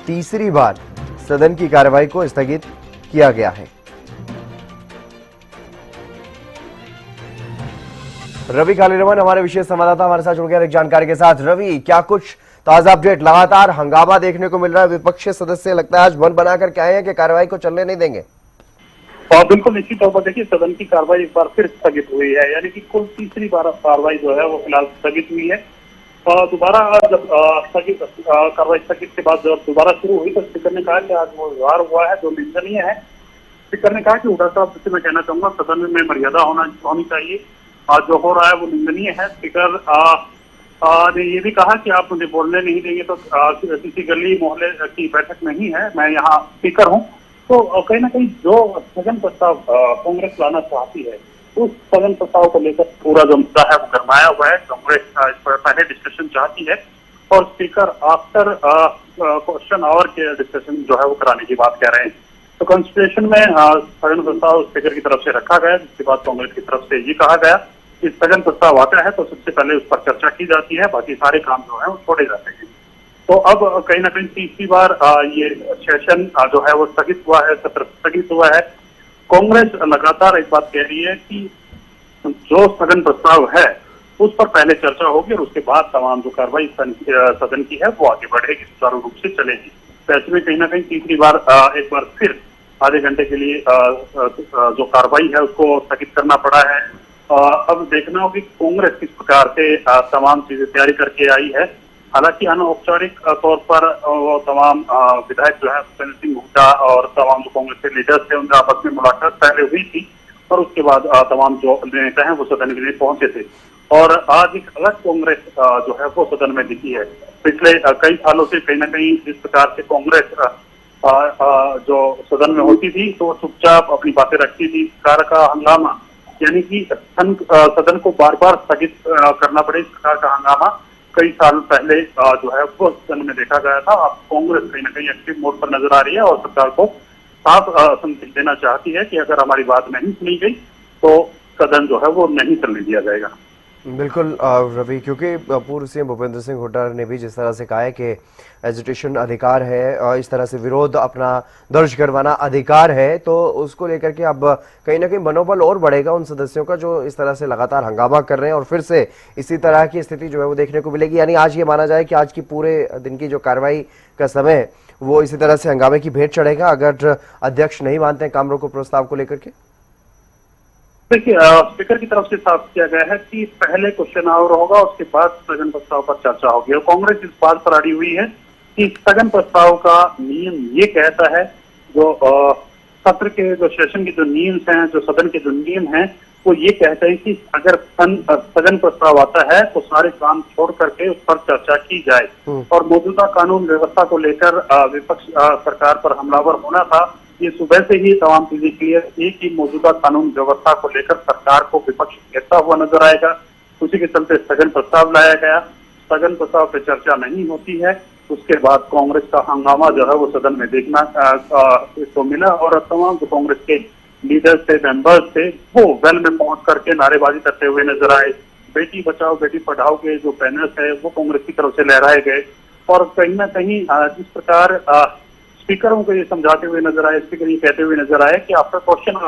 तीसरी बार सदन की कार्रवाई को स्थगित किया गया है। रवि कालीरमन हमारे विशेष संवाददाता हमारे साथ जुड़ गए एक जानकारी के साथ। रवि, क्या कुछ ताजा अपडेट? लगातार हंगामा देखने को मिल रहा है, विपक्षी सदस्य लगता है आज मन बनाकर के आए हैं कि कार्रवाई को चलने नहीं देंगे। और बिल्कुल निश्चित तौर पर देखिए, सदन की कार्रवाई एक बार फिर स्थगित हुई है, यानी कि कुल तीसरी बार कार्रवाई जो है वो फिलहाल स्थगित हुई है। दोबारा जब कार्रवाई स्थगित के बाद जब दोबारा शुरू हुई तो स्पीकर ने कहा कि आज वो व्यवहार हुआ है जो निंदनीय है। स्पीकर ने कहा कि उड़ा साहब से मैं कहना चाहूंगा सदन में मर्यादा होनी चाहिए, जो हो रहा है वो निंदनीय है। स्पीकर ने ये भी कहा कि आप मुझे बोलने नहीं देंगे तो किसी गली मोहल्ले की बैठक नहीं है, मैं यहाँ स्पीकर हूँ। तो कहीं ना कहीं जो स्थगन प्रस्ताव कांग्रेस लाना चाहती है उस स्थगन प्रस्ताव को लेकर पूरा जो मुद्दा है वो गरमाया हुआ है। कांग्रेस इस पर पहले डिस्कशन चाहती है और स्पीकर आफ्टर क्वेश्चन आवर के डिस्कशन जो है वो कराने की बात कह रहे हैं। तो कॉन्स्टिट्यूशन में स्थगन प्रस्ताव स्पीकर की तरफ से रखा गया, जिसके बाद कांग्रेस की तरफ से ये कहा गया कि स्थगन प्रस्ताव आता है तो सबसे पहले उस पर चर्चा की जाती है, बाकी सारे काम जो है वो छोड़े जाते हैं। तो अब कहीं ना कहीं तीसरी बार ये सेशन जो है वो स्थगित हुआ है, सत्र स्थगित हुआ है। कांग्रेस लगातार एक बात कह रही है कि जो स्थगन प्रस्ताव है उस पर पहले चर्चा होगी और उसके बाद तमाम जो कार्रवाई सदन की है वो आगे बढ़ेगी, सुचारू रूप से चलेगी। तो ऐसे में कहीं ना कहीं तीसरी बार एक बार फिर आधे घंटे के लिए जो कार्रवाई है उसको स्थगित करना पड़ा है। अब देखना होगी कांग्रेस किस प्रकार से तमाम चीजें तैयारी करके आई है। हालांकि अनौपचारिक तौर पर वो तमाम विधायक जो है भूपेंद्र सिंह हुड्डा और तमाम जो कांग्रेस के लीडर्स थे उनके आपस में मुलाकात पहले हुई थी और उसके बाद तमाम जो नेता हैं वो सदन के लिए पहुंचे थे। और आज एक अलग कांग्रेस जो है वो सदन में दिखी है। पिछले कई सालों से कहीं ना कहीं जिस प्रकार से कांग्रेस जो सदन में होती थी तो वो चुपचाप अपनी बातें रखती थी, सरकार का हंगामा यानी कि सदन को बार बार स्थगित करना पड़े, इस प्रकार का हंगामा कई साल पहले जो है वो सदन में देखा गया था। अब कांग्रेस कहीं ना कहीं एक्टिव मोड पर नजर आ रही है और सरकार को साफ संदेश देना चाहती है कि अगर हमारी बात नहीं सुनी गई तो सदन जो है वो नहीं चलने दिया जाएगा। बिल्कुल रवि, क्योंकि पूर्व सीएम भूपेंद्र सिंह हुड्डा ने भी जिस तरह से कहा है कि एजिटेशन अधिकार है, इस तरह से विरोध अपना दर्ज करवाना अधिकार है, तो उसको लेकर के अब कहीं ना कहीं मनोबल और बढ़ेगा उन सदस्यों का जो इस तरह से लगातार हंगामा कर रहे हैं और फिर से इसी तरह की स्थिति जो है वो देखने को मिलेगी। यानी आज ये माना जाए कि आज की पूरे दिन की जो कार्रवाई का समय वो इसी तरह से हंगामे की भेंट चढ़ेगा अगर अध्यक्ष नहीं मानते हैं काम रोको प्रस्ताव को लेकर के। देखिए, स्पीकर की तरफ से साफ किया गया है कि पहले क्वेश्चन आवर होगा, उसके बाद स्थगन प्रस्ताव पर चर्चा होगी। और कांग्रेस इस बात पर अड़ी हुई है कि स्थगन प्रस्ताव का नियम ये कहता है, जो सत्र के जो सेशन के जो नियम हैं, जो सदन के जो नियम हैं, वो ये कहते हैं कि अगर स्थगन प्रस्ताव आता है तो सारे काम छोड़ करके उस पर चर्चा की जाए। और मौजूदा कानून व्यवस्था को लेकर विपक्ष सरकार पर हमलावर होना था, ये सुबह से ही तमाम चीजें क्लियर थी कि मौजूदा कानून व्यवस्था को लेकर सरकार को विपक्ष घेरता हुआ नजर आएगा। उसी के चलते स्थगन प्रस्ताव लाया गया। स्थगन प्रस्ताव पर चर्चा नहीं होती है, उसके बाद कांग्रेस का हंगामा जो है वो सदन में देखना इसको मिला और तमाम जो कांग्रेस के लीडर्स थे, मेंबर्स थे, वो वेल में पहुंच करके नारेबाजी करते हुए नजर आए। बेटी बचाओ बेटी पढ़ाओ के जो बैनर्स है वो कांग्रेस की तरफ से लहराए गए और कहीं ना कहीं जिस प्रकार स्पीकरों को ये समझाते हुए नजर आए, स्पीकर ये कहते हुए नजर आए कि आफ्टर क्वेश्चन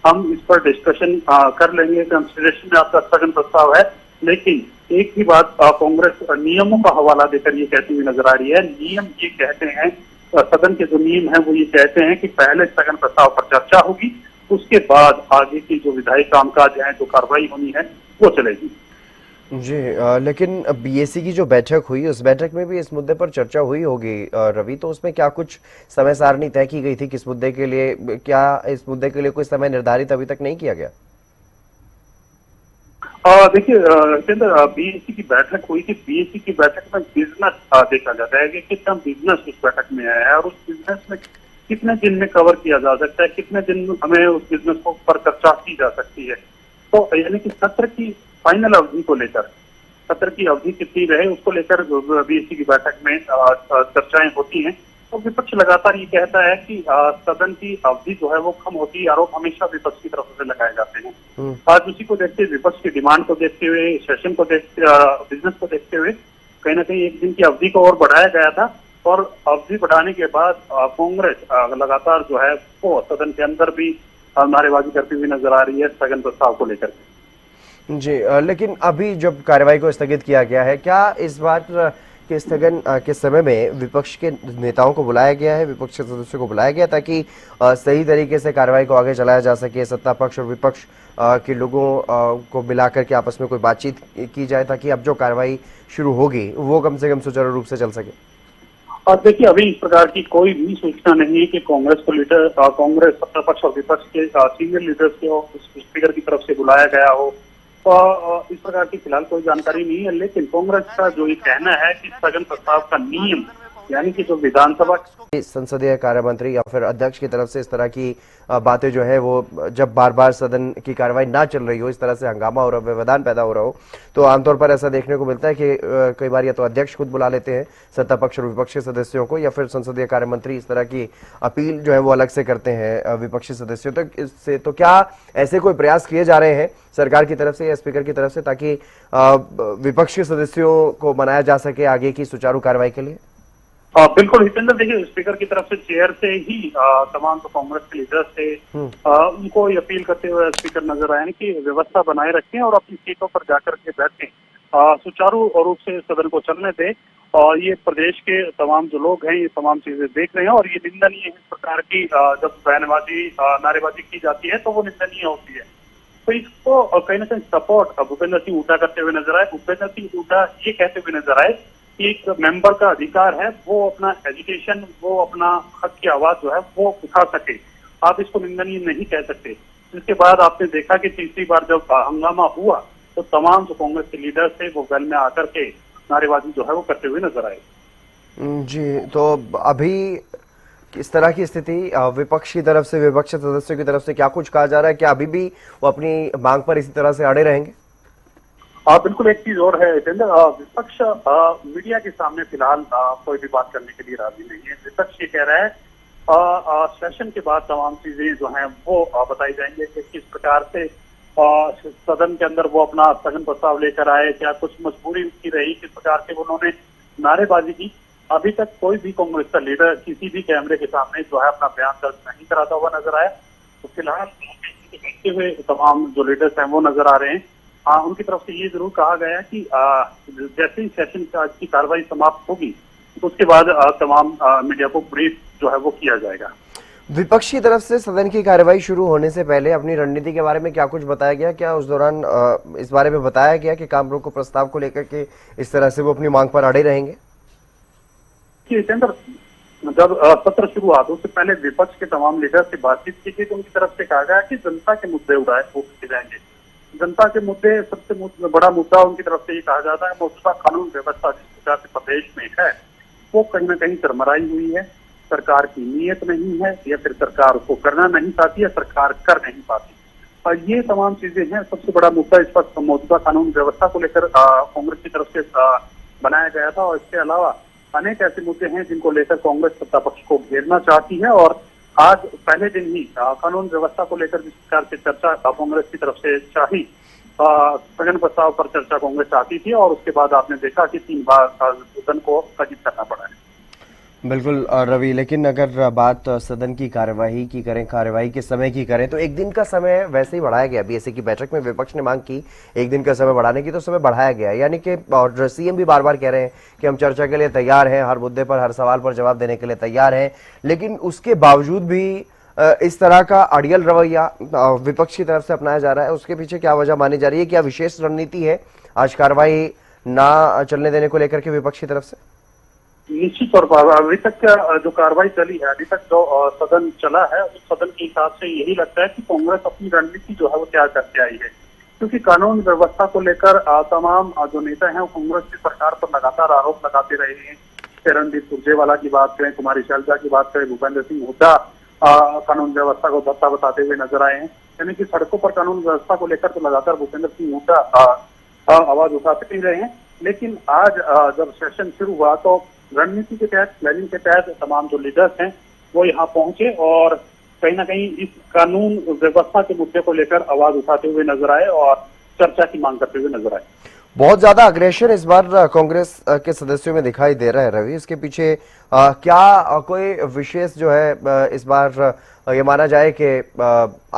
हम इस पर डिस्कशन कर लेंगे, कंसिडरेशन में आपका स्थगन प्रस्ताव है। लेकिन एक ही बात कांग्रेस नियमों का हवाला देकर ये कहती हुई नजर आ रही है। नियम ये कहते हैं, सदन के जो नियम है वो ये कहते हैं कि पहले स्थगन प्रस्ताव पर चर्चा होगी, उसके बाद आगे की जो विधायी कामकाज है, जो कार्रवाई होनी है वो चलेगी। जी, लेकिन बीएसी की जो बैठक हुई उस बैठक में भी इस मुद्दे पर चर्चा हुई होगी रवि, तो उसमें क्या कुछ समय सारणी तय की गई थी किस मुद्दे के लिए? क्या इस मुद्दे के लिए कोई समय निर्धारित अभी तक नहीं किया गया? देखिए, बीएसी की बैठक हुई थी। बीएसी की बैठक में बिजनेस देखा जाता है कि कितना बिजनेस उस बैठक में आया है और उस बिजनेस में कितने दिन में कवर किया जा सकता है, कितने दिन हमें उस बिजनेस को पर चर्चा की जा सकती है। तो यानी कि सत्र की फाइनल अवधि को लेकर, सत्र की अवधि कितनी रहे उसको लेकर बीएसी की बैठक में चर्चाएं होती हैं। तो विपक्ष लगातार ये कहता है कि सदन की अवधि जो है वो कम होती है। आरोप हमेशा विपक्ष की तरफ से लगाए जाते हैं। आज उसी को देखते हुए, विपक्ष की डिमांड को देखते हुए, सेशन को देखते, बिजनेस को देखते हुए कहीं ना कहीं एक दिन की अवधि को और बढ़ाया गया था और अवधि बढ़ाने के बाद कांग्रेस लगातार जो है वो सदन के अंदर भी नारेबाजी करती हुई नजर आ रही है स्थगन प्रस्ताव को लेकर। जी लेकिन अभी जब कार्यवाही को स्थगित किया गया है, क्या इस बार के स्थगन के समय में विपक्ष के नेताओं को बुलाया गया है, विपक्ष के सदस्यों को बुलाया गया ताकि सही तरीके से कार्यवाही को आगे चलाया जा सके, सत्ता पक्ष और विपक्ष के लोगों को मिलाकर के आपस में कोई बातचीत की जाए ताकि अब जो कार्यवाही शुरू होगी वो कम से कम सुचारू रूप से चल सके? और देखिए, अभी इस प्रकार की कोई भी सूचना नहीं है कि कांग्रेस को लीडर कांग्रेस सत्ता पक्ष और विपक्ष के सीनियर लीडर्स को स्पीकर की तरफ से बुलाया गया हो। इस प्रकार की फिलहाल कोई जानकारी नहीं है, लेकिन कांग्रेस का जो ये कहना है कि स्थगन प्रस्ताव का नियम यानी कि जो विधानसभा संसदीय कार्य मंत्री या फिर अध्यक्ष की तरफ से इस तरह की बातें जो है वो जब बार बार सदन की कार्रवाई ना चल रही हो, इस तरह से हंगामा हो रहा हो, व्यवधान पैदा हो रहा हो, तो आमतौर पर ऐसा देखने को मिलता है कि कई बार या तो अध्यक्ष खुद बुला लेते हैं सत्ता पक्ष और विपक्ष के सदस्यों को, या फिर संसदीय कार्य मंत्री इस तरह की अपील जो है वो अलग से करते हैं विपक्षी सदस्यों तक। इससे तो क्या ऐसे कोई प्रयास किए जा रहे हैं सरकार की तरफ से या स्पीकर की तरफ से ताकि विपक्ष के सदस्यों को मनाया जा सके आगे की सुचारू कार्रवाई के लिए? बिल्कुल हितेंद्र, देखिए स्पीकर की तरफ से चेयर से ही तमाम तो कांग्रेस के लीडर्स थे उनको ये अपील करते हुए स्पीकर नजर आए कि व्यवस्था बनाए रखें और अपनी सीटों पर जाकर के बैठें, सुचारू रूप से सदन को चलने दें। और ये प्रदेश के तमाम जो लोग हैं ये तमाम चीजें देख रहे हैं और ये निंदनीय है। इस प्रकार की जब बयानबाजी नारेबाजी की जाती है तो वो निंदनीय होती है। तो इसको कहीं ना कहीं सपोर्ट भूपेंद्र सिंह हुड्डा करते हुए नजर आए। भूपेंद्र सिंह हुड्डा ये कहते हुए नजर आए कि एक मेंबर का अधिकार है वो अपना एजुकेशन, वो अपना हक की आवाज जो है वो उठा सके, आप इसको निंदनीय नहीं कह सकते। इसके बाद आपने देखा कि तीसरी बार जब हंगामा हुआ तो तमाम जो कांग्रेस के लीडर थे वो वेल में आकर के नारेबाजी जो है वो करते हुए नजर आए। जी, तो अभी इस तरह की स्थिति विपक्ष की तरफ से, विपक्ष सदस्यों की तरफ से क्या कुछ कहा जा रहा है? क्या अभी भी वो अपनी मांग पर इसी तरह से अड़े रहेंगे? बिल्कुल, एक चीज और है जितेंद्र, विपक्ष मीडिया के सामने फिलहाल कोई भी बात करने के लिए राजी नहीं है। विपक्ष ये कह रहा है सेशन के बाद तमाम चीजें जो हैं वो बताई जाएंगे कि किस प्रकार से सदन के अंदर वो अपना स्थगन प्रस्ताव लेकर आए, क्या कुछ मजबूरी उनकी रही, किस प्रकार से उन्होंने नारेबाजी की। अभी तक कोई भी कांग्रेस का लीडर किसी भी कैमरे के सामने जो है अपना बयान दर्ज नहीं कराता हुआ नजर आया। तो फिलहाल देखते हुए तमाम जो लीडर्स हैं वो नजर आ रहे हैं। उनकी तरफ से ये जरूर कहा गया कि जैसे ही सेशन की कार्रवाई समाप्त होगी तो उसके बाद तमाम मीडिया को ब्रीफ जो है वो किया जाएगा। विपक्ष की तरफ से सदन की कार्यवाही शुरू होने से पहले अपनी रणनीति के बारे में क्या कुछ बताया गया? क्या उस दौरान इस बारे में बताया गया कि काम रोको प्रस्ताव को लेकर के इस तरह से वो अपनी मांग पर अड़े रहेंगे? जब सत्र शुरू हुआ तो उससे पहले विपक्ष के तमाम लीडर से बातचीत की गई तो उनकी तरफ से कहा गया कि जनता के मुद्दे उठाए जाएंगे। जनता के मुद्दे सबसे बड़ा मुद्दा उनकी तरफ से ये कहा जाता है मौजूदा कानून व्यवस्था जिस प्रकार से प्रदेश में है वो कहीं ना कहीं चरमराई हुई है। सरकार की नीयत नहीं है या फिर सरकार उसको करना नहीं चाहती है, सरकार कर नहीं पाती। और ये तमाम चीजें हैं। सबसे बड़ा मुद्दा इस वक्त मौजूदा कानून व्यवस्था को लेकर कांग्रेस की तरफ से बनाया गया था। और इसके अलावा अनेक ऐसे मुद्दे हैं जिनको लेकर कांग्रेस सत्ता पक्ष को घेरना चाहती है। और आज पहले दिन ही कानून व्यवस्था को लेकर जिस प्रकार से चर्चा कांग्रेस की तरफ से चाही, स्थगन प्रस्ताव पर चर्चा कांग्रेस चाहती थी और उसके बाद आपने देखा कि 3 बार सदन को स्थगित करना पड़ा है। बिल्कुल रवि, लेकिन अगर बात सदन की कार्यवाही की करें, कार्यवाही के समय की करें, तो एक दिन का समय वैसे ही बढ़ाया गया। बीएसए की बैठक में विपक्ष ने मांग की एक दिन का समय बढ़ाने की, तो समय बढ़ाया गया। यानी कि और सीएम भी बार बार कह रहे हैं कि हम चर्चा के लिए तैयार हैं, हर मुद्दे पर, हर सवाल पर जवाब देने के लिए तैयार हैं। लेकिन उसके बावजूद भी इस तरह का अड़ियल रवैया विपक्ष की तरफ से अपनाया जा रहा है। उसके पीछे क्या वजह मानी जा रही है? क्या विशेष रणनीति है आज कार्रवाई ना चलने देने को लेकर के विपक्ष की तरफ से? निश्चित तौर पर अभी तक जो कार्रवाई चली है, अभी तक जो सदन चला है, उस सदन के हिसाब से यही लगता है कि कांग्रेस अपनी रणनीति जो है वो तैयार करके आई है। क्योंकि कानून व्यवस्था को लेकर तमाम जो नेता हैं वो कांग्रेस की सरकार पर लगातार आरोप लगाते रहे हैं। रणदीप सुरजेवाला की बात करें, कुमारी शैलजा की बात करें, भूपेंद्र सिंह हुड्डा कानून व्यवस्था को धत्ता बताते हुए नजर आए हैं। यानी कि सड़कों पर कानून व्यवस्था को लेकर तो लगातार भूपेंद्र सिंह हुड्डा आवाज उठाते ही रहे हैं। लेकिन आज जब सेशन शुरू हुआ तो रणनीति के तहत, प्लानिंग के तहत तमाम जो लीडर्स हैं वो यहाँ पहुंचे और कहीं ना कहीं इस कानून व्यवस्था के मुद्दे को लेकर आवाज उठाते हुए नजर आए और चर्चा की मांग करते हुए नजर आए। बहुत ज्यादा अग्रेशन इस बार कांग्रेस के सदस्यों में दिखाई दे रहा है रवि, इसके पीछे क्या कोई विशेष जो है इस बार ये माना जाए कि